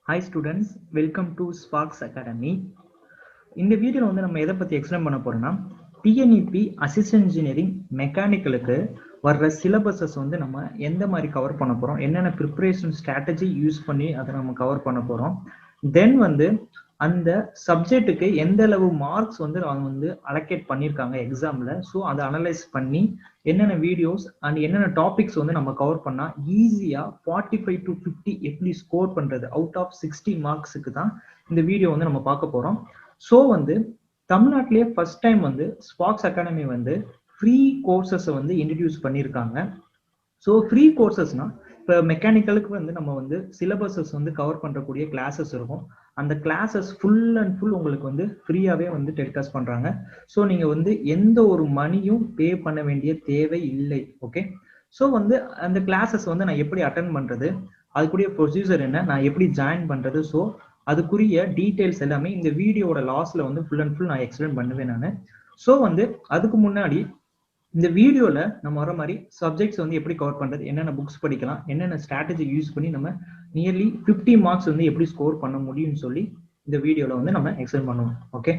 Hi students, welcome to Sparks Academy. இந்த வீடியோல வந்து நம்ம எதை பத்தி எக்ஸ்பிளைன் பண்ண போறோம்னா டிஎன்இபி அசிஸ்டன்ட் இன்ஜினியரிங் மெக்கானிக்கலுக்கு வர்ற சிலபஸஸ் வந்து நம்ம எந்த மாதிரி கவர் பண்ண போறோம், என்னென்ன ப்ரிப்பரேஷன் ஸ்ட்ராட்டஜி யூஸ் பண்ணி அதை நம்ம கவர் பண்ண போறோம். தென் வந்து அந்த சப்ஜெக்ட்டுக்கு எந்த அளவு மார்க்ஸ் வந்து அவங்க வந்து அலோகேட் பண்ணியிருக்காங்க எக்ஸாம்ல. ஸோ அதை அனலைஸ் பண்ணி என்னென்ன வீடியோஸ் அண்ட் என்னென்ன டாபிக்ஸ் வந்து நம்ம கவர் பண்ணா ஈஸியா 45 to 50 எப்படி ஸ்கோர் பண்றது அவுட் ஆஃப் 60 மார்க்ஸுக்கு தான் இந்த வீடியோ வந்து நம்ம பார்க்க போறோம். ஸோ வந்து தமிழ்நாட்டிலேயே ஃபர்ஸ்ட் டைம் வந்து ஸ்பார்க்ஸ் அகாடமி வந்து ஃப்ரீ கோர்சஸ் வந்து இன்ட்ரடியூஸ் பண்ணியிருக்காங்க. ஸோ ஃப்ரீ கோர்சஸ்னா இப்போ மெக்கானிக்கலுக்கு வந்து நம்ம வந்து சிலபஸஸ் வந்து கவர் பண்ணக்கூடிய கிளாஸஸ் இருக்கும். அந்த கிளாஸஸ் ஃபுல் அண்ட் ஃபுல் உங்களுக்கு வந்து ஃப்ரீயாகவே வந்து டெலிகாஸ்ட் பண்ணுறாங்க. ஸோ நீங்கள் வந்து எந்த ஒரு மணியும் பே பண்ண வேண்டிய தேவை இல்லை. ஓகே, ஸோ வந்து அந்த கிளாஸஸ் வந்து நான் எப்படி அட்டென்ட் பண்ணுறது, அதுக்குரிய ப்ரொசீஜர் என்ன, நான் எப்படி ஜாயின் பண்ணுறது, ஸோ அதுக்குரிய டீட்டெயில்ஸ் எல்லாமே இந்த வீடியோட லாஸ்ட்ல வந்து ஃபுல் அண்ட் ஃபுல் நான் எக்ஸ்பிளைன் பண்ணுவேன் நான். ஸோ வந்து அதுக்கு முன்னாடி இந்த வீடியோல நம்ம வர மாதிரி சப்ஜெக்ட்ஸ் வந்து எப்படி கவர் பண்றது, என்னென்ன புக்ஸ் படிக்கலாம், என்னென்ன ஸ்ட்ராட்டஜி யூஸ் பண்ணி நம்ம நியர்லி 50 மார்க்ஸ் வந்து எப்படி ஸ்கோர் பண்ண முடியும்னு சொல்லி இந்த வீடியோல வந்து நம்ம எக்ஸ்பிளைன் பண்ணுவோம். ஓகே,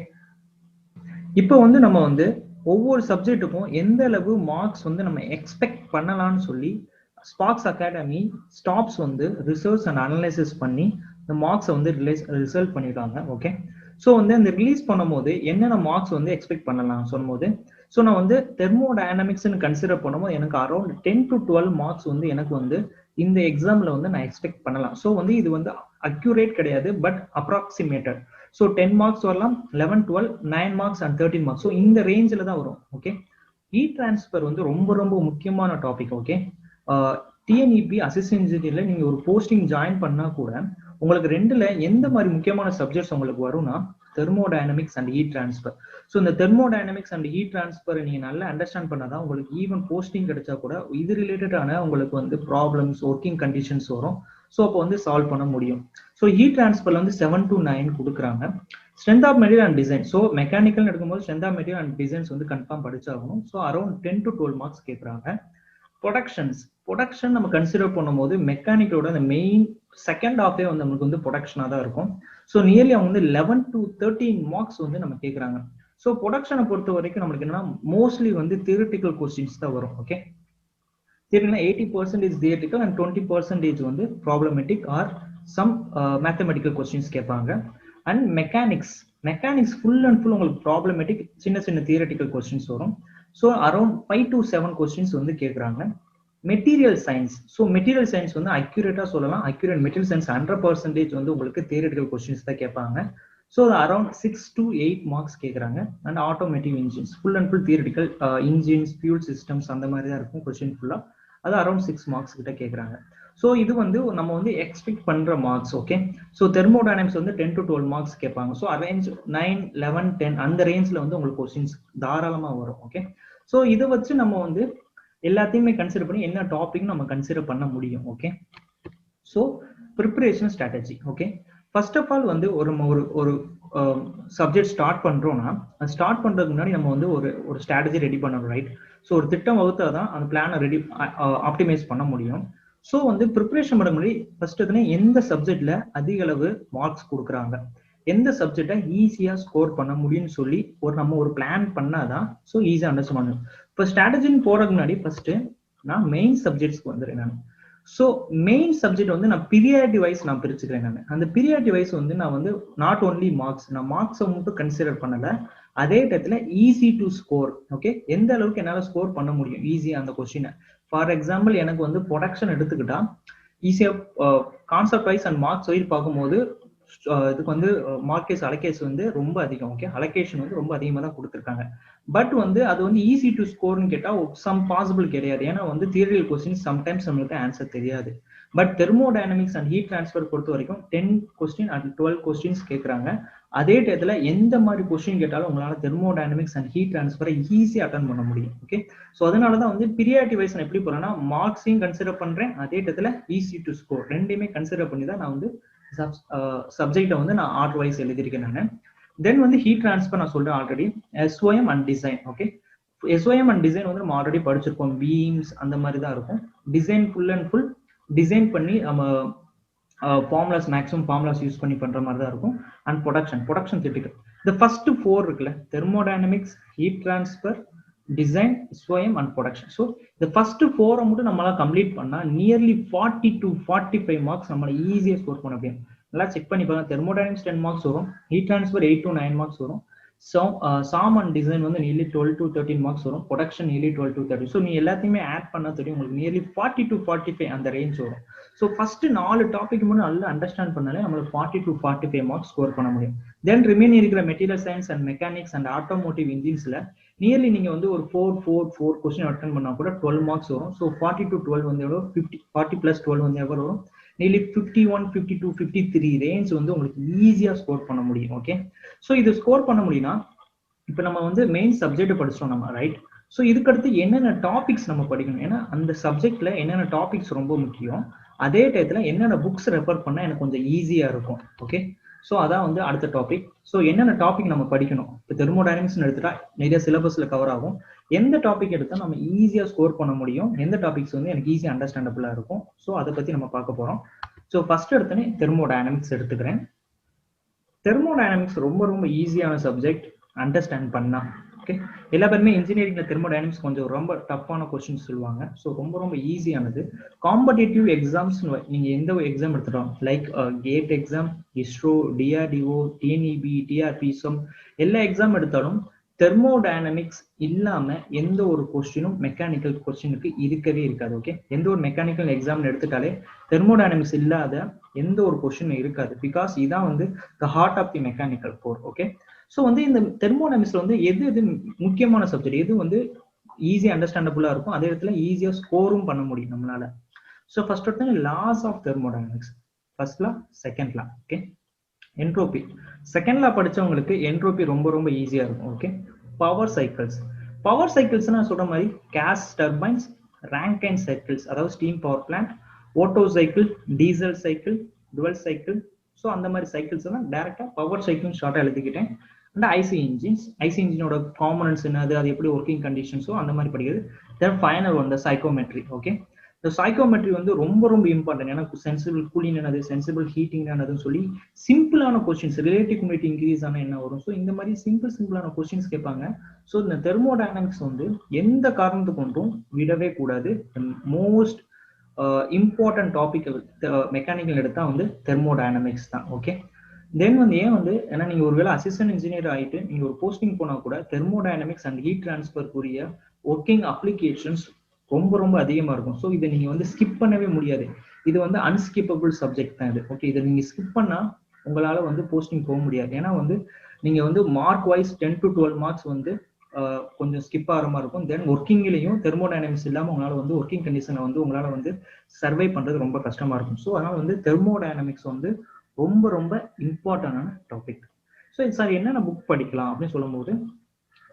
இப்போ வந்து நம்ம வந்து ஒவ்வொரு சப்ஜெக்ட்டுக்கும் எந்த அளவு மார்க்ஸ் வந்து நம்ம எக்ஸ்பெக்ட் பண்ணலாம்னு சொல்லி ஸ்பார்க்ஸ் அகாடமி ஸ்டாப்ஸ் வந்து ரிசர்ச் அண்ட் அனலைசிஸ் பண்ணி இந்த மார்க்ஸை வந்து ரிசல்ட் பண்ணிடுவாங்க. ஓகே, ஸோ வந்து அந்த ரிலீஸ் பண்ணும்போது என்னென்ன மார்க்ஸ் வந்து எக்ஸ்பெக்ட் பண்ணலாம் சொல்லும்போது, ஸோ நான் வந்து தெர்மோடைனமிக்ஸ்னு கன்சிடர் பண்ணும்போது எனக்கு அரௌண்ட் 10 to 12 மார்க்ஸ் வந்து எனக்கு வந்து இந்த எக்ஸாம்ல வந்து நான் எக்ஸ்பெக்ட் பண்ணலாம். ஸோ வந்து இது வந்து அக்யூரேட் கிடையாது, பட் அப்ராக்சிமேட்டட். ஸோ 10 மார்க்ஸ் வரலாம், 11, 12, 9 மார்க்ஸ் அண்ட் 13 மார்க்ஸ். ஸோ இந்த ரேஞ்சில் தான் வரும். ஓகே, இ டிரான்ஸ்பர் வந்து ரொம்ப ரொம்ப முக்கியமான டாபிக். ஓகே, டிஎன்இபி அசிஸ்டன்ட் இன்ஜினியர்ல நீங்க ஒரு போஸ்டிங் ஜாயின் பண்ணா கூட உங்களுக்கு ரெண்டுல எந்த மாதிரி முக்கியமான சப்ஜெக்ட்ஸ் உங்களுக்கு வரும்னா thermodynamics and heat transfer. So இந்த தெர்மோடைனமிக்ஸ் அண்ட் ஹீட் டிரான்ஸ்பர் நீங்க நல்லா அண்டர்ஸ்டாண்ட் பண்ணாதான் உங்களுக்கு ஈவன் போஸ்டிங் கிடைச்சா கூட இது ரிலேட்டடான உங்களுக்கு வந்து ப்ராப்ளம்ஸ், ஒர்க்கிங் கண்டிஷன்ஸ் வரும். ஸோ அப்போ வந்து சால்வ் பண்ண முடியும். ஸோ ஹீட் டிரான்ஸ்பர்ல வந்து 7 to 9 கொடுக்குறாங்க. Strength of material and design. So mechanical எடுக்கும்போது strength of material and designs வந்து கன்ஃபார்ம் படிச்சாகணும். ஸோ அரௌண்ட் 10 to 12 மார்க்ஸ் கேட்குறாங்க. ப்ரொடக்ஷன் நம்ம கன்சிடர் பண்ணும்போது மெக்கானிக்கலோட அந்த மெயின் செகண்ட் ஹாஃபே வந்து நமக்கு வந்து ப்ரொடக்ஷனாக தான் இருக்கும். ஸோ நியர்லி அவங்க வந்து 11 to 13 மார்க்ஸ் வந்து நம்ம கேட்குறாங்க. ஸோ ப்ரொடக்ஷனை பொறுத்த வரைக்கும் நம்மளுக்கு என்னன்னா மோஸ்ட்லி வந்து தியரிட்டிக்கல் கொஸ்டின்ஸ் தான் வரும். ஓகே, தியரிட்டினா 80% தியரிட்டிக்கல் அண்ட் 20% வந்து problematic or some mathematical questions கேட்பாங்க. And mechanics full and full உங்களுக்கு ப்ராப்ளமேட்டிக், சின்ன சின்ன தியரிட்டிக்கல் கொஸ்டின்ஸ் வரும். ஸோ அரௌண்ட் 5 to 7 கொஸ்டின்ஸ் வந்து கேட்குறாங்க. Material science. So material science வந்து அக்யூரேட்டா சொல்லலாம், அக்யூரேட் மெட்டீரியல் சயின்ஸ் 100% வந்து உங்களுக்கு தியரிட்டிக்கல் கொஸ்டின்ஸ் தான் கேட்பாங்க. ஸோ அரௌண்ட் 6 to 8 மார்க்ஸ் கேட்குறாங்க. And automotive engines full and full theoretical engines, fuel systems அந்த மாதிரி தான் இருக்கும் கொஸ்டின் ஃபுல்லா. அது அரௌண்ட் 6 மார்க்ஸ் கிட்ட கேட்குறாங்க. ஸோ இது வந்து நம்ம வந்து எக்ஸ்பெக்ட் பண்ற மார்க்ஸ். ஓகே, ஸோ தெர்மோடைனமிக்ஸ் வந்து 10 to 12 மார்க்ஸ் கேட்பாங்க. ஸோ அரேஞ்ச் 9, 11, 10 அந்த ரேஞ்சில் வந்து உங்களுக்கு கொஸ்டின்ஸ் தாராளமாக வரும். ஓகே, ஸோ இதை வச்சு நம்ம வந்து எல்லாத்தையுமே கன்சிடர் பண்ணி என்ன டாபிக் நம்ம கன்சிடர் பண்ண முடியும். Okay, so preparation strategy. Okay, first of all வந்து ஒரு சப்ஜெக்ட் ஸ்டார்ட் பண்றோம்னா ஸ்டார்ட் பண்றதுக்கு முன்னாடி நம்ம வந்து ஒரு ஸ்ட்ராட்டஜி ரெடி பண்ணணும், ரைட்? ஸோ ஒரு திட்டம் வகுத்தா தான் அந்த பிளானை ரெடி ஆப்டிமைஸ் பண்ண முடியும். ஸோ வந்து ப்ரிப்பரேஷன் பண்ண முன்னாடி ஃபர்ஸ்ட் எந்த சப்ஜெக்ட்ல அதிக அளவு மார்க்ஸ் கொடுக்குறாங்க, எந்த சப்ஜெக்டை ஈஸியா ஸ்கோர் பண்ண முடியும்னு சொல்லி நம்ம ஒரு பிளான் பண்ணாதான் ஸோ ஈஸியா அண்டர்ஸ்டாண்ட் பண்ணணும். இப்போ ஸ்ட்ராட்டஜின்னு போறதுக்கு முன்னாடி ஃபர்ஸ்ட் நான் மெயின் சப்ஜெக்ட்ஸ்க்கு வந்துடுறேன் நான். ஸோ மெயின் சப்ஜெக்ட் வந்து நான் பீரியாரிட்டி வைஸ் நான் பிரிச்சுக்கிறேன் நான். அந்த பீரியாரிட்டி வைஸ் வந்து நான் வந்து நாட் ஓன்லி மார்க்ஸ், நான் மார்க்ஸை மட்டும் கன்சிடர் பண்ணல, அதே டயத்துல ஈஸி டு ஸ்கோர். ஓகே, எந்த அளவுக்கு என்னால் ஸ்கோர் பண்ண முடியும் ஈஸியா அந்த கொஸ்டினை. ஃபார் எக்ஸாம்பிள் எனக்கு வந்து ப்ரொடக்ஷன் எடுத்துக்கிட்டா ஈஸியா concept wise and marks wise பார்க்கும்போது இதுக்கு வந்து மார்க்கெஸ் அலோகேஷன் வந்து ரொம்ப அதிகம். ஓகே, அலோகேஷன் வந்து ரொம்ப அதிகமாக தான் கொடுத்துருக்காங்க. பட் வந்து அது வந்து ஈஸி டு ஸ்கோர்னு கேட்டால் சம் பாசிபிள் கிடையாது. ஏன்னா வந்து தியரிட்டிக்கல் கொஸ்டின்ஸ் சம்டைம்ஸ் நம்மளுக்கு ஆன்சர் தெரியாது. But thermodynamics and heat transfer பொறுத்த வரைக்கும் 10 கொஸ்டின் அண்ட் 12 கொஸ்டின்ஸ் கேட்குறாங்க. அதே டயத்தில் எந்த மாதிரி கொஸ்டின் கேட்டாலும் உங்களால் தெர்மோடைனமிக்ஸ் அண்ட் ஹீட் டிரான்ஸ்பரை ஈஸியாக அட்டன் பண்ண முடியும். ஓகே, ஸோ அதனால தான் வந்து பீரியாரிட்டி வைஸ் நான் எப்படி போறேன்னா மார்க்ஸையும் கன்சிடர் பண்றேன், அதே டயத்தில் ஈஸி டு ஸ்கோர் ரெண்டையுமே கன்சிடர் பண்ணி தான் நான் வந்து சப்ஜெக்டை வந்து நான் ஆர்டர் வைஸ் எழுதியிருக்கேன் நான். தென் வந்து ஹீட் டிரான்ஸ்பர் நான் சொல்றேன் already, SOM and design. Okay, SOM and design வந்து நம்ம ஆல்ரெடி படிச்சிருக்கோம், பீம்ஸ் அந்த மாதிரி தான் இருக்கும். Design full and full design பண்ணி நம்ம ஃபார்முலாஸ் மேக்ஸிமம் ஃபார்முலாஸ் யூஸ் பண்ணி பண்ற மாதிரி தான் இருக்கும். And production theoretical. இந்த ஃபர்ஸ்ட் 4 இருக்குல்ல, thermodynamics, heat transfer, design, Swayam and production. So இந்த ஃபர்ஸ்ட் 4 மட்டும் நம்மளால கம்ப்ளீட் பண்ணா நியர்லி 40 to 45 மார்க்ஸ் நம்மளால ஈஸியாக ஸ்கோர் பண்ண முடியும். நல்லா செக் பண்ணி பாருங்க. தெர்மோடைனமிக்ஸ் 10 மார்க்ஸ் வரும், ஹீட் டிரான்ஸ்ஃபர் 8 to 9 மார்க்ஸ் வரும், சாம் அண்ட் டிசைன் வந்து நியர்லி 12 to 13 மார்க்ஸ் வரும், ப்ரொடக்ஷன் நியர்லி 12 to 30. ஸோ நீ எல்லாத்தையுமே ஆட் பண்ணா தெரியும் உங்களுக்கு நியர்லி 40 to 45 அந்த ரேஞ்ச் வரும். ஸோ ஃபர்ஸ்ட் 4 டாபிக் மட்டும் நல்லா அண்டர்ஸ்டாண்ட் பண்ணாலே நம்மளுக்கு 40 to 45 மார்க்ஸ் ஸ்கோர் பண்ண முடியும். தென் ரிமைன் இருக்கிற material science and mechanics and automotive இன்ஜின்ஸ்ல நியர்லி நீங்க வந்து ஒரு 4 கொஸ்டின் அட்டன் பண்ணா கூட 12 மார்க்ஸ் வரும். ஸோ 40 to 12 வந்து எவ்வளோ 50, 40 plus 12 வந்து எவ்வளோ வரும், நியர்லி 51, 52, 53 ரேஞ்ச் வந்து உங்களுக்கு ஈஸியா ஸ்கோர் பண்ண முடியும். ஓகே, ஸோ இது ஸ்கோர் பண்ண முடியும்னா இப்போ நம்ம வந்து மெயின் சப்ஜெக்ட் படிச்சிட்டோம் நம்ம, ரைட்? ஸோ இதுக்கடுத்து என்னென்ன டாபிக்ஸ் நம்ம படிக்கணும், ஏன்னா அந்த சப்ஜெக்ட்ல என்னென்ன டாபிக்ஸ் ரொம்ப முக்கியம், அதே டயத்துல என்னென்ன புக்ஸ் ரெஃபர் பண்ணா எனக்கு கொஞ்சம் ஈஸியா இருக்கும். ஓகே, ஸோ அதான் வந்து அடுத்த டாபிக். ஸோ என்னென்ன டாபிக் நம்ம படிக்கணும், இப்போ தெர்மோடைனமிக்ஸ் எடுத்துட்டா நிறைய சிலபஸ்ல கவர் ஆகும். எந்த டாபிக் எடுத்தா நம்ம ஈஸியா ஸ்கோர் பண்ண முடியும், எந்த டாபிக்ஸ் வந்து எனக்கு ஈஸியா அண்டர்ஸ்டாண்டபிளா இருக்கும், ஸோ அதை பத்தி நம்ம பார்க்க போறோம். ஸோ ஃபர்ஸ்ட் எடுத்தோன்னே தெர்மோடைனமிக்ஸ் எடுத்துக்கிறேன். தெர்மோடைனமிக்ஸ் ரொம்ப ரொம்ப ஈஸியான சப்ஜெக்ட் அண்டர்ஸ்டாண்ட் பண்ணா. ஓகே, எல்லா பேருமே இன்ஜினியரிங்ல தெர்மோடைனமிக்ஸ் கொஞ்சம் ரொம்ப டஃப்பான கொஸ்டின் சொல்லுவாங்க. ஸோ ரொம்ப ரொம்ப ஈஸியானது. காம்படிட்டிவ் எக்ஸாம்ஸ் நீங்க எந்த எக்ஸாம் எடுத்துட்டோம், like GATE exam, ISRO, DRDO, TNEB, TRBSM, எல்லா எக்ஸாம் எடுத்தாலும் தெர்மோடைனமிக்ஸ் இல்லாம எந்த ஒரு கொஸ்டினும் மெக்கானிக்கல் கொஸ்டினுக்கு இருக்கவே இருக்காது. ஓகே, எந்த ஒரு மெக்கானிக்கல் எக்ஸாம் எடுத்துட்டாலே தெர்மோடைனமிக்ஸ் இல்லாத எந்த ஒரு கொஸ்டினும் இருக்காது. பிகாஸ் இதான் வந்து the heart of the mechanical core. Okay, so வந்து இந்த தெர்மோடைனமிக்ஸ்ல வந்து எது முக்கியமான சப்ஜெக்ட், எது வந்து ஈஸியா அண்டர்ஸ்டாண்டபிளா இருக்கும், அதே இடத்துல ஈஸியா ஸ்கோரும் பண்ண முடியும் நம்மளால. ஸோ ஃபர்ஸ்ட் எடுத்து laws of thermodynamics, first law, second law. Okay, entropy second law படிச்சவங்களுக்கு என்ட்ரோபி ரொம்ப ரொம்ப ஈஸியா இருக்கும். ஓகே, பவர் சைக்கிள்ஸ் நான் சொல்ற மாதிரி கேஸ் டர்பைன்ஸ், ராங்கைன் சைக்கிள்ஸ் அதாவது steam power plant, Otto cycle, diesel cycle, dual cycle. So அந்த மாதிரி சைக்கிள்ஸ் எல்லாம் டைரக்டா பவர் சைக்கிள் ஷார்ட்டா எழுதிக்கிட்டேன். அண்ட் ஐசி இன்ஜினோட காம்பனன்ட்ஸ் என்னது, அது எப்படி ஒர்க்கிங் கண்டிஷன்ஸோ அந்த மாதிரி படிக்கிறது. தென் ஃபைனல் வந்து சைக்கோமெட்ரி. ஓகே, இந்த சைக்கோமெட்ரி வந்து ரொம்ப ரொம்ப இம்பார்ட்டன்ட். ஏன்னா சென்சிபிள் கூலிங் என்னது, சென்சிபிள் ஹீட்டிங் என்னதுன்னு சொல்லி சிம்பிளான கொஸ்டின்ஸ், ரிலேட்டிவ் ஹியூமிடிட்டி இன்க்ரீஸ் ஆனா என்ன வரும், ஸோ இந்த மாதிரி சிம்பிளான கொஸ்டின்ஸ் கேட்பாங்க. ஸோ இந்த தெர்மோடைனமிக்ஸ் வந்து எந்த காரணத்துக்கு கொண்டும் விடவே கூடாது. மோஸ்ட் இம்பார்ட்டன்ட் டாபிக் மெக்கானிக்கல் எடுத்தா வந்து தெர்மோடைனமிக்ஸ் தான். ஓகே, தென் வந்து ஏன் வந்து, ஏன்னா நீங்க ஒருவேளை அசிஸ்டன்ட் இன்ஜினியர் ஆகிட்டு நீங்க ஒரு போஸ்டிங் போனா கூட தெர்மோடைனமிக்ஸ் அண்ட் ஹீட் டிரான்ஸ்ஃபர் கூடிய ஒர்க்கிங் அப்ளிகேஷன்ஸ் ரொம்ப ரொம்ப அதிகமா இருக்கும். ஸோ இதை நீங்க வந்து ஸ்கிப் பண்ணவே முடியாது. இது வந்து அன்ஸ்கிப்பபிள் சப்ஜெக்ட் தான் இது. ஓகே, இதை நீங்க ஸ்கிப் பண்ணா உங்களால வந்து போஸ்டிங் போக முடியாது. ஏன்னா வந்து நீங்க வந்து மார்க் வைஸ் 10 to 12 மார்க்ஸ் வந்து கொஞ்சம் ஸ்கிப் ஆகிற மாதிரி இருக்கும். தென் ஒர்க்கிங்லையும் தெர்மோடைனமிக்ஸ் இல்லாமல் உங்களால வந்து ஒர்க்கிங் கண்டிஷனை வந்து உங்களால வந்து சர்வை பண்றது ரொம்ப கஷ்டமா இருக்கும். ஸோ அதனால வந்து தெர்மோடைனமிக்ஸ் வந்து ரொம்ப ரொம்ப இம்பார்ட்டன்டான டாபிக். ஸோ சார் என்னென்ன புக் படிக்கலாம் அப்படின்னு சொல்லும்போது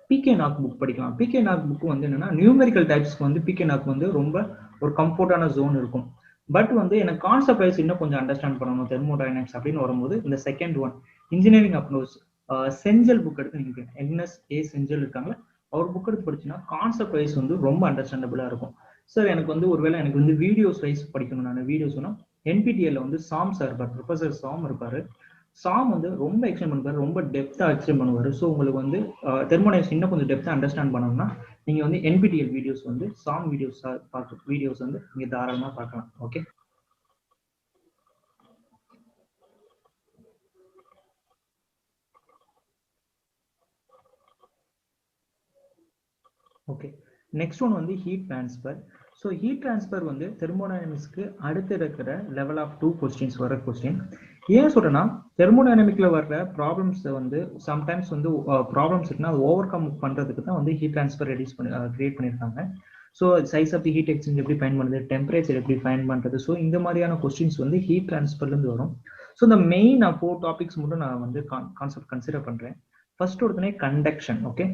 பிகே நாக் புக் படிக்கலாம். பிகே நாக் புக் வந்து என்னன்னா நியூமெரிக்கல் டைப்ஸ்க்கு வந்து பிகே நாக் வந்து ரொம்ப ஒரு கம்ஃபர்டான ஜோன் இருக்கும். பட் வந்து எனக்கு கான்செப்ட் வைஸ் இன்னும் கொஞ்சம் அண்டர்ஸ்டாண்ட் பண்ணணும் தெர்மோடைனமிக்ஸ் அப்படின்னு வரும்போது இந்த second one engineering approach Cengel book எடுத்து நீங்க NSA செஞ்சல் இருக்காங்களா, அவர் புக் எடுத்து படிச்சுன்னா கான்செப்ட் வைஸ் வந்து ரொம்ப அண்டர்ஸ்டாண்டபிளா இருக்கும். சார் எனக்கு வந்து ஒருவேளை எனக்கு வந்து வீடியோஸ் வைஸ் படிக்கணும், நான் வீடியோஸ்னா NPTEL வந்து சாம் சார் இருப்பார், ப்ரொஃபசர் சாம் இருப்பாரு. சாம் வந்து ரொம்ப எக்ஸ்பிளைன் பண்ணுவாரு, ரொம்ப டெப்தா எக்ஸ்பிளைன் பண்ணுவாரு. ஸோ உங்களுக்கு வந்து தெர்மோடைனமிக்ஸ் இன்னும் கொஞ்சம் டெப்தா அண்டர்ஸ்டாண்ட் பண்ணணும்னா நீங்க வந்து NPTEL வீடியோஸ் வந்து சாம் வீடியோஸ் வீடியோஸ் வந்து நீங்க தாராளமா பார்க்கலாம். ஓகே, ஓகே, நெக்ஸ்ட் ஒன் வந்து heat transfer. So heat transfer வந்து தெர்மோடைனமிக்ஸ்க்கு அடுத்து இருக்கிற லெவல் ஆஃப் 2 கொஸ்டின்ஸ் வர கொஸ்டின். ஏன் சொல்றேன்னா தெர்மோடைனமிக்ல வர்ற ப்ராப்ளம்ஸ் வந்து சம்டைம்ஸ் வந்து ப்ராப்ளம்ஸ் இருக்குன்னா அது ஓவர் கம் பண்றதுக்கு தான் வந்து ஹீட் டிரான்ஸ்ஃபர் கிரியேட் பண்ணியிருக்காங்க. So size of the heat exchange எப்படி ஃபைண்ட் பண்ணுறது, டெம்பரேச்சர் எப்படி ஃபைண்ட் பண்ணுறது, ஸோ இந்த மாதிரியான கொஸ்டின்ஸ் வந்து ஹீட் டிரான்ஸ்ஃபர்லேருந்து வரும். ஸோ இந்த மெயின் 4 டாபிக்ஸ் மட்டும் நான் வந்து கான்செப்ட் கன்சிடர் பண்ணுறேன். ஃபர்ஸ்ட் ஒருத்தனே conduction. Okay,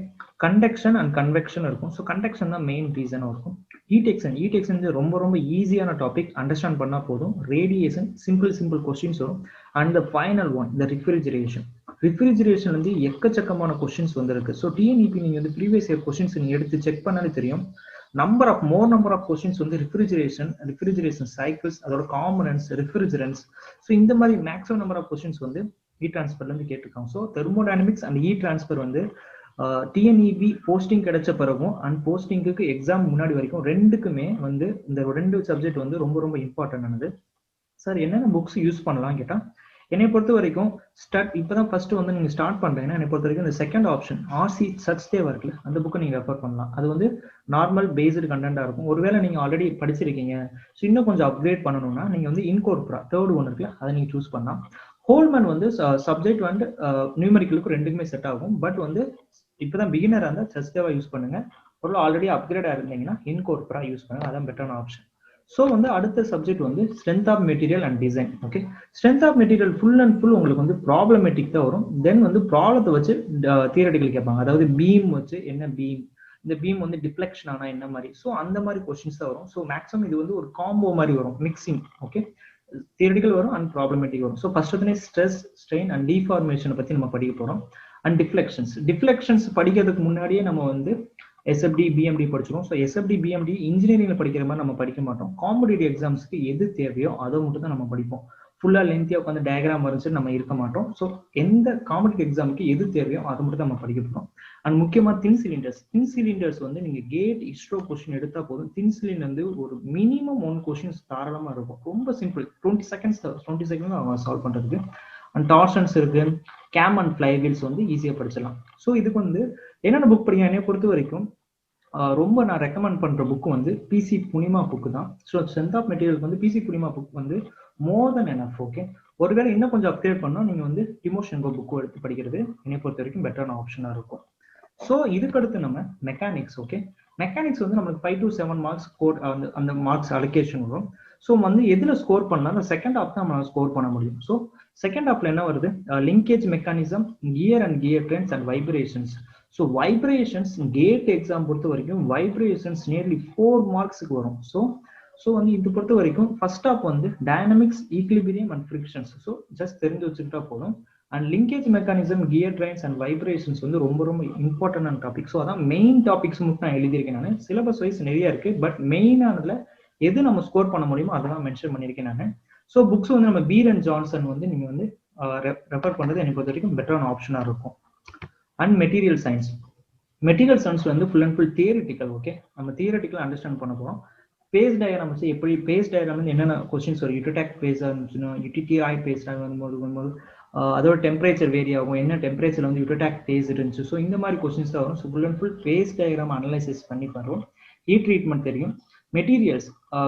conduction and convection இருக்கும். ஸோ கண்டக்ஷன் தான் மெயின் ரீசனாக இருக்கும். ஹீட் எக்ஸ்சேஞ்ச் ரொம்ப ரொம்ப ஈஸியான டாபிக், அண்டர்ஸ்டாண்ட் பண்ணா போதும். ரேடியேஷன் சிம்பிள் கொஸ்டின்ஸ் வரும். அண்ட் த ஃபைனல் ஒன் இந்த ரிஃப்ரிஜரேஷன் வந்து எக்கச்சக்கமான கொஸ்டின்ஸ் வந்திருக்கு. ஸோ டிஎன்இபி நீங்க வந்து ப்ரீவியஸ் இயர் கொஸ்டின்ஸ் நீங்க எடுத்து செக் பண்ணாலே தெரியும். மோர் நம்பர் ஆஃப் கொஸ்டின்ஸ் வந்து ரெஃப்ரிஜரேஷன் சைக்கிள்ஸ், அதோட காம்பனன்ட்ஸ், ரெஃப்ரிஜரன்ஸ். ஸோ இந்த மாதிரி மேக்ஸிமம் நம்பர் ஆஃப் கொஸ்டின்ஸ் வந்து ஹீட் டிரான்ஸ்ஃபர்ல இருந்து கேட்டிருக்காங்க. So thermodynamics and heat transfer வந்து டிஎன்இபி போஸ்டிங் கிடைச்ச பிறகும் அண்ட் போஸ்டிங்க்கு எக்ஸாம் முன்னாடி வரைக்கும் ரெண்டுக்குமே வந்து இந்த 2 சப்ஜெக்ட் வந்து ரொம்ப ரொம்ப இம்பார்ட்டன்ட் ஆனது. சார் என்னென்ன புக்ஸ் யூஸ் பண்ணலாம் கேட்டா, என்னை பொறுத்த வரைக்கும் இப்பதான் ஃபர்ஸ்ட் வந்து நீங்க ஸ்டார்ட் பண்றீங்கன்னா என்னை பொறுத்த வரைக்கும் இந்த செகண்ட் ஆப்ஷன் ஆர்சி சச்தேவா இருக்குல்ல, அந்த புக்கை நீங்க ரெஃபர் பண்ணலாம். அது வந்து நார்மல் பேஸ்டு கண்டென்ட்டா இருக்கும். ஒருவேளை நீங்க ஆல்ரெடி படிச்சிருக்கீங்க, ஸோ இன்னும் கொஞ்சம் அப்கிரேட் பண்ணணும்னா நீங்க வந்து இன்கோர்ப்ரா தேர்ட் ஒன்று இருக்குல்ல, அதை நீங்க சூஸ் பண்ணலாம். ஹோல்மன் வந்து சப்ஜெக்ட் வந்து நியூமெரிக்கலுக்கு ரெண்டுக்குமே செட் ஆகும். பட் வந்து இப்பதான் பிகினரா இருந்தா சச்தேவா யூஸ் பண்ணுங்க. ஒரு ஆல்ரெடி அப்கிரேடா இருந்தீங்கன்னா இன்கோர்ப்ரா யூஸ் பண்ணுங்க, அதான் பெட்டரான ஆப்ஷன். ஸோ வந்து அடுத்த சப்ஜெக்ட் வந்து strength of material and design. Okay, strength of material full and full உங்களுக்கு வந்து ப்ராப்ளமேட்டிக் தான் வரும். தென் வந்து ப்ராப்ளத்தை வச்சு தியரட்டிக்கல் கேட்பாங்க. அதாவது பீம் வச்சு என்ன பீம், இந்த பீம் வந்து டிஃப்ளெக்ஷன் ஆனா என்ன மாதிரி, ஸோ அந்த மாதிரி கொஸ்டின்ஸ் தான் வரும். ஸோ மேக்ஸிமம் இது வந்து ஒரு காம்போ மாதிரி வரும், மிக்சிங். ஓகே, தியரட்டிக்கல் வரும் அண்ட் ப்ராப்ளமேட்டிக் வரும். ஸோ ஃபர்ஸ்ட் வந்து ஸ்ட்ரெஸ், ஸ்ட்ரெயின் அண்ட் டிஃபார்மேஷனை பத்தி நம்ம படிக்க போறோம். அண்ட் டிஃப்ளெக்ஷன்ஸ் படிக்கிறதுக்கு முன்னாடியே நம்ம வந்து எஸ்எஃப்டி பிஎம்டி படிச்சிடும். ஸோ எஸ்எஃப்டி பிஎம்டி இன்ஜினியரிங்ல படிக்கிற மாதிரி நம்ம படிக்க மாட்டோம். காம்படிட்டிவ் எக்ஸாம்ஸ்க்கு எது தேவையோ அதை மட்டும் தான் நம்ம படிப்போம். ஃபுல்லா லென்த்தியா உட்காந்து டயக்ராம் வரைச்சு நம்ம இருக்க மாட்டோம். ஸோ எந்த காம்படிட்டிவ் எக்ஸாமுக்கு எது தேவையோ அதை மட்டும் நம்ம படிக்க போறோம். அண்ட் முக்கியமா தின் சிலிண்டர்ஸ் வந்து நீங்க கேட் இஸ்ரோ கொஸ்டின் எடுத்தா போதும். தின் சிலிண்டர் வந்து ஒரு மினிமம் 1 கொஸ்டின்ஸ் தாராளமா இருக்கும். ரொம்ப சிம்பிள், 20 செகண்ட்ஸ் அவங்க சால்வ் பண்றதுக்கு. அண்ட் டார்ஷன்ஸ் இருக்கு, கேம் அண்ட் ஃபிளை வீல்ஸ் வந்து ஈஸியா படிச்சிடலாம். ஸோ இதுக்கு வந்து என்னென்ன புக் படிக்க என்னை பொறுத்த வரைக்கும் ரொம்ப நான் ரெக்கமெண்ட் பண்ற புக் வந்து பிசி புனிமா புக் தான். ஸோ ஸ்ட்ரென்த் ஆஃப் மெட்டீரியல் வந்து பிசி புனிமா புக் வந்து மோர் தென் எனஃப். ஓகே, ஒருவேளை இன்னும் கொஞ்சம் அப்கிரேட் பண்ணா நீங்க வந்து டிமோஷன்கோ புக் எடுத்து படிக்கிறது என்னை பொறுத்த வரைக்கும் பெட்டரான ஆப்ஷனா இருக்கும். ஸோ இதுக்கடுத்து நம்ம மெக்கானிக்ஸ். ஓகே, மெக்கானிக்ஸ் வந்து நம்மளுக்கு 5 to 7 மார்க்ஸ் ஸ்கோர், அந்த மார்க்ஸ் அலோகேஷன் வரும். ஸோ வந்து எதுல ஸ்கோர் பண்ணலாம், அந்த செகண்ட் ஹாஃப் தான் நம்ம ஸ்கோர் பண்ண முடியும். ஸோ செகண்ட் ஹாஃப்ல என்ன வருது, linkage mechanism, gear and gear trends and vibrations. So vibrations GATE exam பொறுத்த வரைக்கும் வைப்ரேஷன்ஸ் நியர்லி 4 மார்க்ஸுக்கு வரும். ஸோ வந்து இது பொறுத்த வரைக்கும் ஃபர்ஸ்ட் ஹாஃப் வந்து dynamics, equilibrium and frictions. So just தெரிஞ்சு வச்சுக்கிட்டா போதும். And linkage mechanism, gear trains and vibrations வந்து ரொம்ப ரொம்ப இம்பார்ட்டன்டான டாபிக். ஸோ அதான் மெயின் டாபிக்ஸ் மட்டும் நான் எழுதியிருக்கேன். நான் சிலபஸ் வைஸ் நிறைய இருக்கு, பட் மெயினானதுல எது நம்ம ஸ்கோர் பண்ண முடியுமோ அதெல்லாம் மென்ஷன் பண்ணியிருக்கேன் நான். ஸோ புக்ஸ் வந்து நம்ம பீர் அண்ட் ஜான்சன் வந்து நீங்க வந்து ரெஃபர் பண்றது எனக்கு பொறுத்த வரைக்கும் பெட்டரான ஆப்ஷனா இருக்கும். அண்ட் மெட்டீரியல் சயின்ஸ் வந்து full and full theoretical. Okay, நம்ம தியரிட்டிக்கல் அண்டர்ஸ்டாண்ட் பண்ண போறோம். பேஸ் டயக்ராம் வச்சு எப்படி பேஸ் டயக்ராம் வந்து என்னென்ன கொஸ்டின்ஸ் வரும், யூட்டிடாக் பேஸ் இருந்துச்சுன்னா யூடிடிஐ பேஸ் வரும்போது அதோட டெம்பரேச்சர் வேரி ஆகும், என்ன டெம்பரேச்சர் வந்து யூட்டிடாக் பேஸ் இருந்துச்சு. ஸோ இந்த மாதிரி கொஸ்டின்ஸ் தான் வரும். So full and full phase diagram analysis பண்ணி பண்ணுறோம். ஹீட் ட்ரீட்மெண்ட் தெரியும். Materials,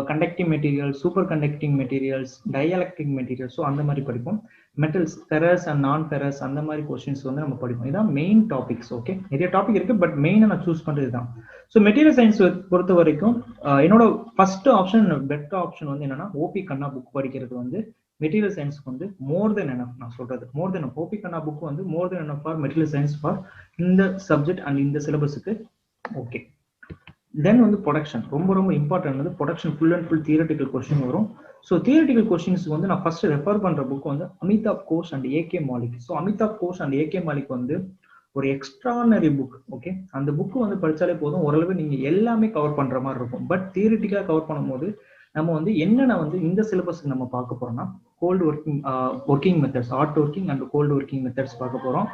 conducting material, super conducting materials, dielectric materials, so அந்த மாதிரி படிப்போம். Metals, ferrous and non ferrous, அந்த மாதிரி கொஸ்டின்ஸ் வந்து நம்ம படிப்போம். இதான் மெயின் டாபிக்ஸ். ஓகே, நிறைய டாபிக் இருக்கு, பட் மெயினாக நான் சூஸ் பண்றது தான். ஸோ மெட்டீரியல் சயின்ஸ் பொறுத்த வரைக்கும் என்னோட ஃபர்ஸ்ட் ஆப்ஷன், பெட்டர் ஆப்ஷன் வந்து என்னன்னா ஓபி கண்ணா புக் படிக்கிறது வந்து மெட்டீரியல் சயின்ஸ்க்கு வந்து மோர் தென் எனஃப். நான் சொல்றது மோர் தென் ஓபி கண்ணா புக் வந்து more then enough for material science for இந்த சப்ஜெக்ட் அண்ட் இந்த சிலபஸுக்கு. ஓகே, தென் வந்து ப்ரொடக்ஷன் ரொம்ப ரொம்ப இம்பார்ட்டன்ட். வந்து production full and full theoretical question வரும். ஸோ தியரட்டிக்கல் கொஸ்டின்ஸ் வந்து நான் ஃபர்ஸ்ட் ரெஃபர் பண்ற புக் வந்து Amitabh Ghosh and AK Malik. So Amitabh Ghosh and AK Malik வந்து ஒரு எக்ஸ்ட்ரானரி புக். ஓகே, அந்த புக் வந்து படிச்சாலே போதும், ஓரளவு நீங்க எல்லாமே கவர் பண்ற மாதிரி இருக்கும். பட் தியரிட்டிக்கலா கவர் பண்ணும்போது நம்ம வந்து என்னென்ன வந்து இந்த சிலபஸ்க்கு நம்ம பார்க்க போறோம்னா cold working methods, hot working and cold working methods பார்க்க போறோம்.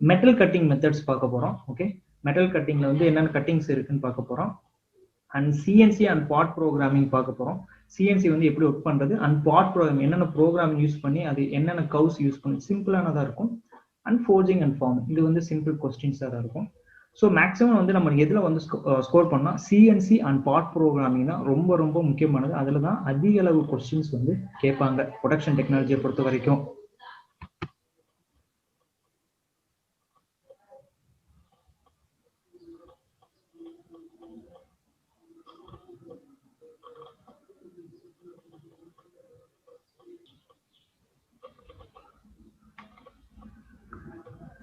மெட்டல் கட்டிங் மெத்தட்ஸ் பார்க்க போறோம். ஓகே, மெட்டல் கட்டிங்ல வந்து என்னென்ன கட்டிங்ஸ் இருக்குன்னு பார்க்க போறோம். And CNC and part programming பார்க்க போறோம். சிஎன்சி வந்து எப்படி ஒர்க் பண்றது அண்ட் பார்ட் ப்ரோக்ராம் என்னென்ன ப்ரோக்ராமிங் யூஸ் பண்ணி அது என்னென்ன கவுஸ் யூஸ் பண்ணி சிம்பிளானதா இருக்கும். அண்ட் ஃபோர்ஜிங் அண்ட் ஃபார்மிங், இது வந்து சிம்பிள் கொஸ்டின்ஸாக தான் இருக்கும். ஸோ மேக்ஸிமம் வந்து நம்ம எதில் வந்து ஸ்கோர் பண்ணால் சிஎன்சி அண்ட் பார்ட் ப்ரோக்ராமிங் தான் ரொம்ப ரொம்ப முக்கியமானது. அதில் தான் அதிக அளவு கொஸ்டின்ஸ் வந்து கேட்பாங்க ப்ரொடக்ஷன் டெக்னாலஜியை பொறுத்த வரைக்கும்.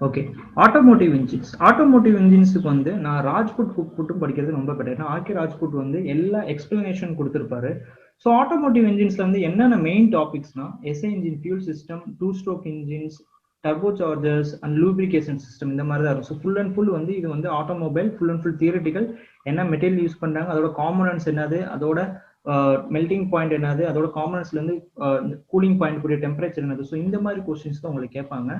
ஓகே, ஆட்டோமோட்டிவ் இன்ஜின்ஸுக்கு வந்து நான் ராஜ்புட் புக் மட்டும் படிக்கிறது ரொம்ப பெட்டர். ஏன்னா ஆர்கே ராஜ்புட் வந்து எல்லா எக்ஸ்பிளனேஷன் கொடுத்துருப்பாரு. ஸோ ஆட்டோமோட்டிவ் இன்ஜின்ஸ்ல வந்து என்னென்ன மெயின் டாபிக்ஸ்னா SI engine, fuel system, 2 stroke engines, turbo chargers and lubrication system இந்த மாதிரி தான் இருக்கும். ஸோ ஃபுல் அண்ட் ஃபுல் வந்து இது வந்து automobile full and full theoretical, என்ன மெட்டீரியல் யூஸ் பண்றாங்க, அதோட காம்பனன்ட்ஸ் என்னது, அதோட மெல்டிங் பாயிண்ட் என்னது, அதோட காம்பனன்ட்ஸ்ல இருந்து கூலிங் பாயிண்ட் கூடிய டெம்பரேச்சர் என்னது. ஸோ இந்த மாதிரி கொஸ்டின்ஸ் தான் உங்களுக்கு கேட்பாங்க.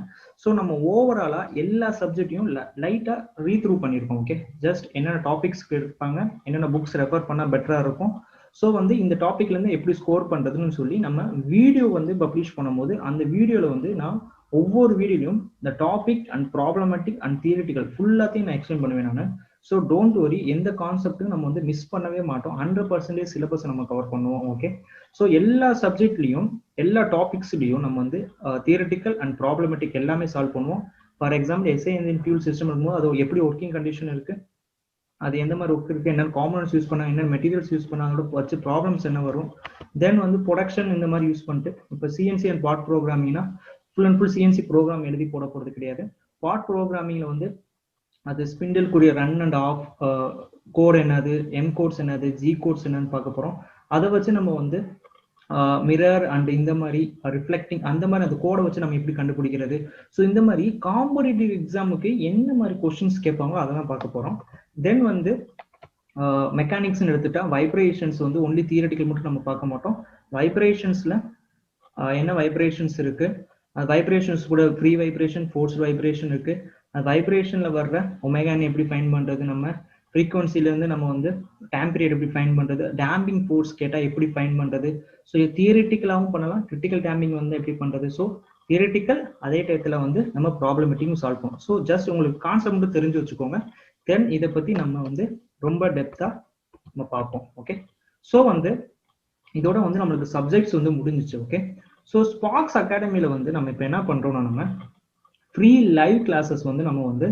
ஸோ நம்ம ஓவராலா எல்லா சப்ஜெக்டையும் லைட்டா ரீத்ரூ பண்ணியிருக்கோம். ஓகே, ஜஸ்ட் என்னென்ன டாபிக்ஸ் இருப்பாங்க, என்னென்ன புக்ஸ் ரெஃபர் பண்ணா பெட்டரா இருக்கும், ஸோ வந்து இந்த டாபிக்ல இருந்து எப்படி ஸ்கோர் பண்றதுன்னு சொல்லி நம்ம வீடியோ வந்து பப்ளிஷ் பண்ணும்போது அந்த வீடியோல வந்து நான் ஒவ்வொரு வீடியோலையும் இந்த topic and problematic and theoretical ஃபுல்லாத்தையும் நான் எக்ஸ்பிளைன் பண்ணுவேன் நான். ஸோ டோன்ட் வரி, எந்த கான்செப்ட்டும் நம்ம வந்து மிஸ் பண்ணவே மாட்டோம். 100% சிலபஸ் நம்ம கவர் பண்ணுவோம். ஓகே, ஸோ எல்லா சப்ஜெக்ட்லையும் எல்லா டாபிக்ஸ்லையும் நம்ம வந்து தியரிட்டிக்கல் அண்ட் ப்ராப்ளமேட்டிக் எல்லாமே சால்வ் பண்ணுவோம். For example SI engine fuel system இருக்கும்போது அது எப்படி ஒர்க்கிங் கண்டிஷன் இருக்கு, அது எந்த மாதிரி ஒர்க் இருக்கு, என்ன காம்பனன்ட்ஸ் யூஸ் பண்ணாங்க, என்ன மெட்டீரியல்ஸ் யூஸ் பண்ணாங்க, வச்சு ப்ராப்ளம்ஸ் என்ன வரும், தென் வந்து ப்ரொடக்ஷன் இந்த மாதிரி யூஸ் பண்ணிட்டு. இப்போ சிஎன்சி அண்ட் பார்ட் ப்ரோக்ராமிங்னா full and full CNC program எழுதி போட போறது கிடையாது. பார்ட் ப்ரோக்ராமிங்ல வந்து அது ஸ்பிண்டில் கூடிய ரன் அண்ட் ஆஃப் கோட் என்னது, எம் கோட்ஸ் என்னது, ஜி கோட்ஸ் என்னன்னு பார்க்க போறோம். அதை வச்சு நம்ம வந்து மிரர் அண்ட் இந்த மாதிரி ரிஃப்ளெக்டிங் அந்த மாதிரி அந்த கோடை வச்சு நம்ம எப்படி கண்டுபிடிக்கிறது. ஸோ இந்த மாதிரி காம்படிட்டிவ் எக்ஸாமுக்கு என்ன மாதிரி கொஸ்டின்ஸ் கேட்பாங்களோ அதெல்லாம் பார்க்க போறோம். தென் வந்து மெக்கானிக்ஸ்ன்னு எடுத்துட்டா வைப்ரேஷன்ஸ் வந்து ஒன்லி தியரிட்டிக்கல் மட்டும் நம்ம பார்க்க மாட்டோம். வைப்ரேஷன்ஸ்ல என்ன வைப்ரேஷன்ஸ் இருக்கு, வைப்ரேஷன்ஸ் கூட ஃப்ரீ வைப்ரேஷன், ஃபோர்ஸ் வைப்ரேஷன் இருக்கு. அந்த வைப்ரேஷன்ல வர்ற ஒமேகான்னு எப்படி ஃபைண்ட் பண்றது, நம்ம ஃப்ரீக்வன்சில இருந்து நம்ம வந்து டைம் பீரியட் எப்படி ஃபைண்ட் பண்றது, டேம்பிங் ஃபோர்ஸ் கேட்டா எப்படி ஃபைண்ட் பண்றது. ஸோ இது தியரிட்டிக்கலாகவும் பண்ணலாம், கிரிட்டிக்கல் டேம்பிங் வந்து எப்படி பண்றது. ஸோ தியரிட்டிக்கல் அதே டயத்துல வந்து நம்ம ப்ராப்ளமேட்டிக்கும் சால்வ் பண்ணுவோம். ஸோ ஜஸ்ட் உங்களுக்கு கான்செப்ட் மட்டும் தெரிஞ்சு வச்சுக்கோங்க. தென் இதை பத்தி நம்ம வந்து ரொம்ப டெப்தா நம்ம பார்ப்போம். ஓகே, ஸோ வந்து இதோட வந்து நம்மளுக்கு சப்ஜெக்ட்ஸ் வந்து முடிஞ்சிச்சு. ஓகே, ஸோ ஸ்பார்க்ஸ் அகாடமியில வந்து நம்ம இப்போ என்ன பண்றோம்னா நம்ம ஃப்ரீ லைவ் கிளாஸஸ் வந்து நம்ம வந்து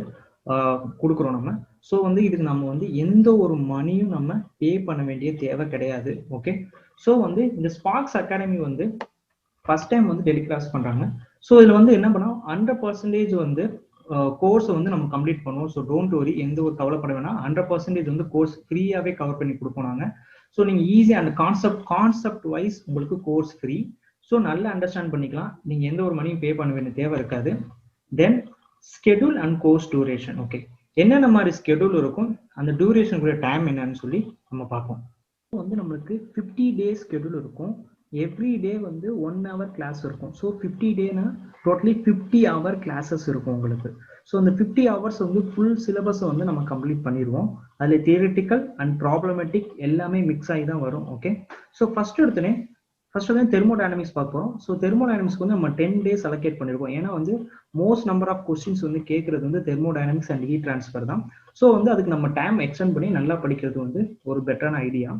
கொடுக்குறோம் நம்ம. ஸோ வந்து இதுக்கு நம்ம வந்து எந்த ஒரு மணியும் நம்ம பே பண்ண வேண்டிய தேவை கிடையாது. ஓகே, ஸோ வந்து இந்த ஸ்பார்க்ஸ் அகாடமி வந்து ஃபர்ஸ்ட் டைம் வந்து டெலி கிளாஸ் பண்றாங்க. ஸோ இதுல வந்து என்ன பண்ணோம், 100% வந்து கோர்ஸ் வந்து நம்ம கம்ப்ளீட் பண்ணுவோம். ஸோ டோன்ட் வரி, எந்த ஒரு கவலைப்பட வேணாம். 100% வந்து கோர்ஸ் ஃப்ரீயாவே கவர் பண்ணி கொடுப்போம் நாங்க. ஸோ நீங்க ஈஸியா அந்த கான்செப்ட் வைஸ் உங்களுக்கு கோர்ஸ் ஃப்ரீ. ஸோ நல்லா அண்டர்ஸ்டாண்ட் பண்ணிக்கலாம், நீங்க எந்த ஒரு மணியும் பே பண்ண வேண்டிய தேவை இருக்காது. Then schedule and course duration. Okay, என்னென்ன மாதிரி ஸ்கெடியூல் இருக்கும், அந்த டியூரேஷன் கூட டைம் என்னன்னு சொல்லி நம்ம பார்ப்போம். வந்து நம்மளுக்கு 50 days ஸ்கெடியூல் இருக்கும். எவ்ரி டே வந்து 1 hour கிளாஸ் இருக்கும். ஸோ 50 டேனா டோட்டலி 50 hour கிளாஸஸ் இருக்கும் உங்களுக்கு. ஸோ அந்த 50 hours வந்து ஃபுல் சிலபஸை வந்து நம்ம கம்ப்ளீட் பண்ணிடுவோம். அதில் தியரிட்டிக்கல் அண்ட் ப்ராப்ளமேட்டிக் எல்லாமே மிக்ஸ் ஆகி தான் வரும். ஓகே, ஸோ ஃபர்ஸ்ட் வந்து தெர்மோடைனமிக்ஸ் பார்ப்போம். ஸோ தெர்மோடைனமிக்ஸ்க்கு வந்து நம்ம 10 days அலோகேட் பண்ணிருக்கோம். ஏன்னா வந்து மோஸ்ட் நம்பர் ஆஃப் கொஸ்டின்ஸ் வந்து கேட்கறது வந்து தெர்மோடைனமிக்ஸ் அண்ட் ஹீட் ட்ரான்ஸ்ஃபர் தான். ஸோ வந்து அதுக்கு நம்ம டைம் எக்ஸ்டெண்ட் பண்ணி நல்லா படிக்கிறது வந்து ஒரு பெட்டரான ஐடியா.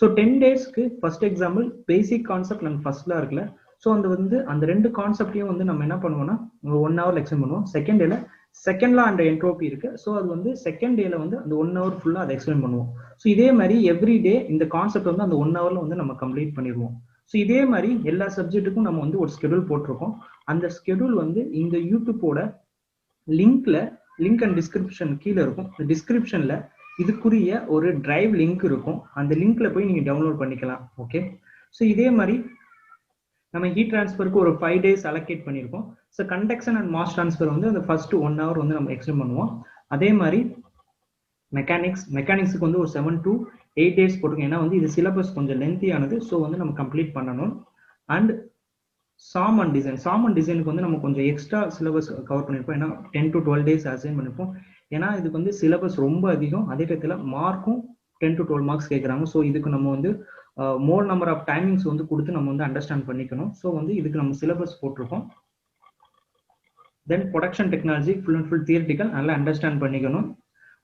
ஸோ 10 daysக்கு first example basic concept and ஃபர்ஸ்ட்ல இருக்குல்ல. ஸோ அந்த வந்து அந்த ரெண்டு கான்செப்டையும் வந்து நம்ம என்ன பண்ணுவோம்னா 1 hour எக்ஸ்டெண்ட் பண்ணுவோம். செகண்ட் டேல செகண்ட் லா அண்ட் என்ட்ரோபி இருக்கு. ஸோ அது வந்து செகண்ட் டேல வந்து அந்த 1 hour ஃபுல்லா அதை எக்ஸ்பிளைன் பண்ணுவோம். ஸோ இதே மாதிரி எவ்ரி டே இந்த கான்செப்ட் வந்து அந்த 1 hourல வந்து நம்ம கம்ப்ளீட் பண்ணிடுவோம். ஸோ இதே மாதிரி எல்லா சப்ஜெக்ட்டுக்கும் நம்ம வந்து ஒரு ஸ்கெடியூல் போட்டிருக்கோம். அந்த ஸ்கெடியூல் வந்து இந்த யூடியூப்போட லிங்க் அண்ட் டிஸ்கிரிப்ஷன் கீழே இருக்கும். டிஸ்கிரிப்ஷன்ல இதுக்குரிய ஒரு டிரைவ் லிங்க் இருக்கும். அந்த லிங்க்ல போய் நீங்க டவுன்லோட் பண்ணிக்கலாம். ஓகே, ஸோ இதே மாதிரி நம்ம ஹீட் ட்ரான்ஸ்ஃபருக்கு ஒரு 5 days அலோகேட் பண்ணியிருக்கோம். So conduction and mass transfer வந்து அந்த ஃபர்ஸ்ட் 1 hour வந்து நம்ம எக்ஸ்டெண்ட் பண்ணுவோம். அதே மாதிரி மெக்கானிக்ஸுக்கு வந்து ஒரு 7 to 8 days போட்டுருக்கோம். ஏன்னா வந்து இது சிலபஸ் கொஞ்சம் லென்த்தியானது. ஸோ வந்து நம்ம கம்ப்ளீட் பண்ணணும். அண்ட் சாம் அண்ட் டிசைனுக்கு வந்து நம்ம கொஞ்சம் எக்ஸ்ட்ரா சிலபஸ் கவர் பண்ணியிருப்போம். ஏன்னா 10 to 12 days அசைன் பண்ணியிருப்போம். ஏன்னா இதுக்கு வந்து சிலபஸ் ரொம்ப அதிகம், அதே இடத்துல மார்க்கும் 10 to 12 marks கேட்குறாங்க. ஸோ இதுக்கு நம்ம வந்து மோர் நம்பர் ஆஃப் டைமிங்ஸ் வந்து கொடுத்து நம்ம வந்து அண்டர்ஸ்டாண்ட் பண்ணிக்கணும். ஸோ வந்து இதுக்கு நம்ம சிலபஸ் போட்டிருக்கோம். Then production technology full and full theoretical நல்லா அண்டர்ஸ்டாண்ட் பண்ணிக்கணும்.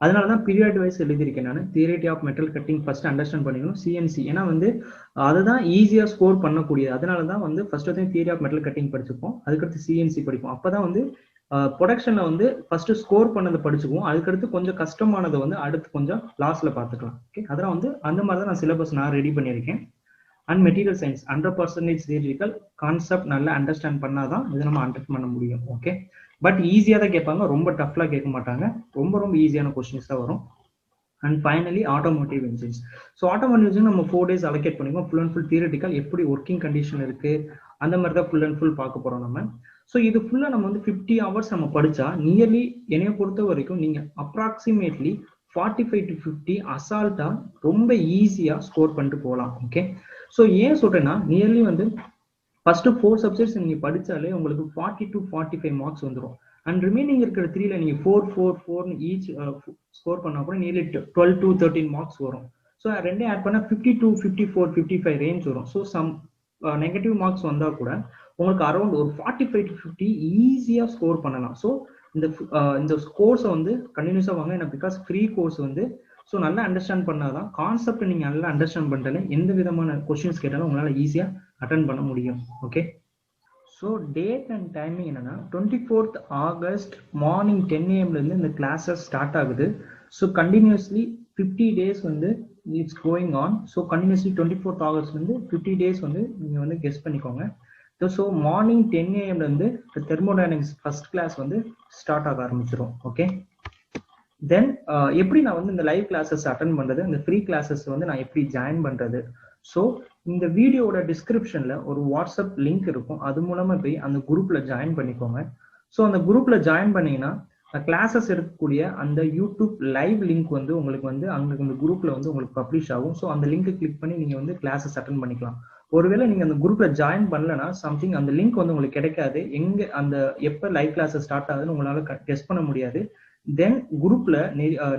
அதனால தான் பீரியட் வைஸ் எழுதியிருக்கேன் நான். Theory of metal cutting first understand பண்ணிக்கணும். சிஎன்சி ஏன்னா வந்து அதுதான் ஈஸியாக ஸ்கோர் பண்ணக்கூடியது. அதனால தான் வந்து ஃபர்ஸ்ட் வந்து தியரி ஆஃப் மெட்டல் கட்டிங் படிச்சுப்போம், அதுக்கடுத்து சிஎன்சி படிப்போம். அப்போதான் வந்து ப்ரொடக்ஷன்ல வந்து ஃபர்ஸ்ட் ஸ்கோர் பண்ணதை படிச்சுக்குவோம், அதுக்கடுத்து கொஞ்சம் கஷ்டமானதை வந்து அடுத்து கொஞ்சம் லாஸ்ட்ல பார்த்துக்கலாம். ஓகே, அதெல்லாம் வந்து அந்த மாதிரி தான் நான் சிலபஸ் நான் ரெடி பண்ணியிருக்கேன். And material science 100% theoretical concept நல்லா அண்டர்ஸ்டாண்ட் பண்ணாதான் இதை நம்ம அண்டர்ஸ்டாண்ட் பண்ண முடியும். ஓகே, பட் ஈஸியாக தான் கேட்பாங்க, ரொம்ப டஃப்லாம் கேட்க மாட்டாங்க, ரொம்ப ஈஸியான கொஸ்டின்ஸ் தான் வரும். And finally automotive engines. So automotive engine நம்ம 4 days அலோகேட் பண்ணிக்குவோம். ஃபுல் அண்ட் ஃபுல் தியரிட்டிக்கல் எப்படி ஒர்க்கிங் கண்டிஷன் இருக்கு அந்த மாதிரி தான் ஃபுல் அண்ட் ஃபுல் பார்க்க போறோம் நம்ம. ஸோ இது ஃபுல்லாக நம்ம வந்து 50 hours நம்ம படித்தா நியர்லி என்னைய பொறுத்த வரைக்கும் நீங்கள் அப்ராக்சிமேட்லி 45 to 50 அசால்ட்டாக ரொம்ப ஈஸியாக ஸ்கோர் பண்ணிட்டு போகலாம். ஓகே, ஸோ ஏன் சொல்கிறேன்னா நியர்லி வந்து ஃபர்ஸ்ட் 4 சப்ஜெக்ட்ஸ் நீங்கள் படித்தாலே உங்களுக்கு 40 to 45 மார்க்ஸ் வந்துடும். அண்ட் ரிமைனிங் இருக்கிற 3ல நீங்கள் 4 ஈச் ஸ்கோர் பண்ணால் கூட நியர்லி 12 to 13 மார்க்ஸ் வரும். ஸோ ரெண்டே ஆட் பண்ணால் 50 to 54 55 ரேஞ்ச் வரும். ஸோ சம் நெகட்டிவ் மார்க்ஸ் வந்தால் கூட உங்களுக்கு அரௌண்ட் ஒரு 45 to 50 ஈஸியாக ஸ்கோர் பண்ணலாம். ஸோ இந்த கோர்ஸை வந்து கண்டினியூஸாக வாங்க. ஏன்னா பிகாஸ் ஃப்ரீ கோர்ஸ் வந்து ஸோ நல்லா அண்டர்ஸ்டாண்ட் பண்ணாதான் கான்செப்ட் நீங்கள் நல்லா அண்டர்ஸ்டாண்ட் பண்ணிட்டாலே எந்த விதமான கொஸ்டின்ஸ் கேட்டாலும் உங்களால் ஈஸியாக அட்டன் பண்ண முடியும். Okay, so date and timing என்னன்னா 24th August மார்னிங் 10 AM இந்த கிளாஸஸ் ஸ்டார்ட் ஆகுது. ஸோ கண்டினியூஸ்லி 50 days வந்து it's going on. So continuously 24th August 50 days வந்து நீங்கள் வந்து கெஸ் பண்ணிக்கோங்க. So morning 10 AM thermodynamics first class வந்து ஸ்டார்ட் ஆக ஆரம்பிச்சிடும். ஓகே, தென் எப்படி நான் வந்து இந்த லைவ் கிளாஸஸ் அட்டன் பண்றது, இந்த ஃப்ரீ கிளாஸஸ் வந்து நான் எப்படி ஜாயின் பண்றது. ஸோ இந்த வீடியோட டிஸ்கிரிப்ஷன்ல ஒரு வாட்ஸ்அப் லிங்க் இருக்கும். அது மூலமா போய் அந்த குரூப்ல ஜாயின் பண்ணிக்கோங்க. ஸோ அந்த குரூப்ல ஜாயின் பண்ணீங்கன்னா கிளாஸஸ் இருக்கக்கூடிய அந்த யூடியூப் லைவ் லிங்க் வந்து உங்களுக்கு வந்து அங்க அந்த குரூப்ல வந்து உங்களுக்கு பப்ளிஷ் ஆகும். ஸோ அந்த லிங்க் கிளிக் பண்ணி நீங்க வந்து கிளாஸஸ் அட்டன் பண்ணிக்கலாம். ஒருவேளை நீங்க அந்த குரூப்ல ஜாயின் பண்ணலன்னா சம்திங் அந்த லிங்க் வந்து உங்களுக்கு கிடைக்காது. எங்க அந்த எப்ப லைவ் கிளாஸஸ் ஸ்டார்ட் ஆகுதுன்னு உங்களால கெஸ் பண்ண முடியாது. தென் குரூப்ல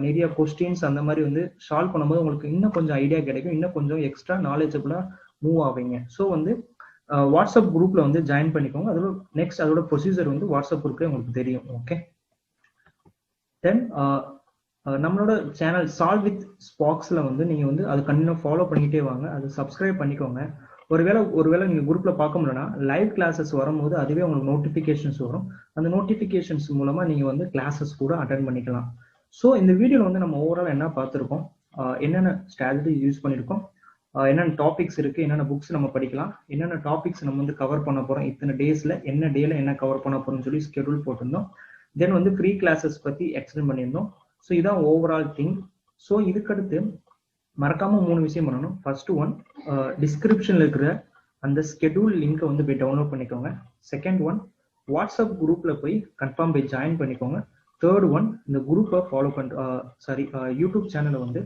நிறைய கொஸ்டின்ஸ் அந்த மாதிரி வந்து சால்வ் பண்ணும்போது உங்களுக்கு இன்னும் கொஞ்சம் ஐடியா கிடைக்கும், இன்னும் கொஞ்சம் எக்ஸ்ட்ரா நாலேஜபிளா மூவ் ஆவீங்க. ஸோ வந்து வாட்ஸ்அப் குரூப்ல வந்து ஜாயின் பண்ணிக்கோங்க. அதோட நெக்ஸ்ட் அதோட ப்ரொசீஜர் வந்து வாட்ஸ்அப் குரூப்ல உங்களுக்கு தெரியும். ஓகே, தென் நம்மளோட சேனல் சால்வ் வித் ஸ்பாக்ஸ்ல வந்து நீங்க வந்து அது கண்டினியூ ஃபாலோ பண்ணிக்கிட்டே வாங்க. அது சப்ஸ்கிரைப் பண்ணிக்கோங்க. ஒருவேளை நீங்க குரூப்ல பார்க்க முடியலன்னா லைவ் கிளாஸஸ் வரும்போது அதுவே உங்களுக்கு நோட்டிபிகேஷன்ஸ் வரும். அந்த நோட்டிபிகேஷன்ஸ் மூலமா நீங்க வந்து கிளாஸஸ் கூட அட்டன் பண்ணிக்கலாம். ஸோ இந்த வீடியோல வந்து நம்ம ஓவரால் என்ன பார்த்துருக்கோம், என்னென்ன ஸ்ட்ராட்டஜி யூஸ் பண்ணியிருக்கோம், என்னென்ன டாபிக்ஸ் இருக்கு, என்னென்ன புக்ஸ் நம்ம படிக்கலாம், என்னென்ன டாபிக்ஸ் நம்ம வந்து கவர் பண்ண போறோம், இத்தனை டேஸ்ல என்ன டேல என்ன கவர் பண்ண போறோம்னு சொல்லி ஸ்கெடியூல் போட்டிருந்தோம். தென் வந்து ஃப்ரீ கிளாஸஸ் பத்தி எக்ஸ்பிளைன் பண்ணியிருந்தோம். ஸோ இதான் ஓவரால் திங். ஸோ இதுக்கடுத்து மறக்காம 3 விஷயம் பண்ணணும். ஃபர்ஸ்ட் ஒன், டிஸ்கிரிப்ஷன்ல இருக்கிற அந்த ஸ்கெடியூல் லிங்கை வந்து போய் டவுன்லோட் பண்ணிக்கோங்க. செகண்ட் ஒன், வாட்ஸ்அப் குரூப்ல போய் கன்ஃபார்ம் போய் ஜாயின் பண்ணிக்கோங்க. தேர்ட் ஒன், இந்த குரூப்பை ஃபாலோ யூடியூப் சேனலை வந்து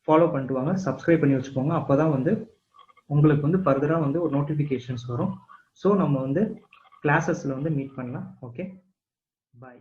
ஃபாலோ பண்ணிட்டு வாங்க, சப்ஸ்கிரைப் பண்ணி வச்சுக்கோங்க. அப்போதான் வந்து உங்களுக்கு வந்து ஃபர்தரா வந்து ஒரு நோட்டிபிகேஷன்ஸ் வரும். ஸோ நம்ம வந்து கிளாஸஸ்ல வந்து மீட் பண்ணலாம். ஓகே, பாய்.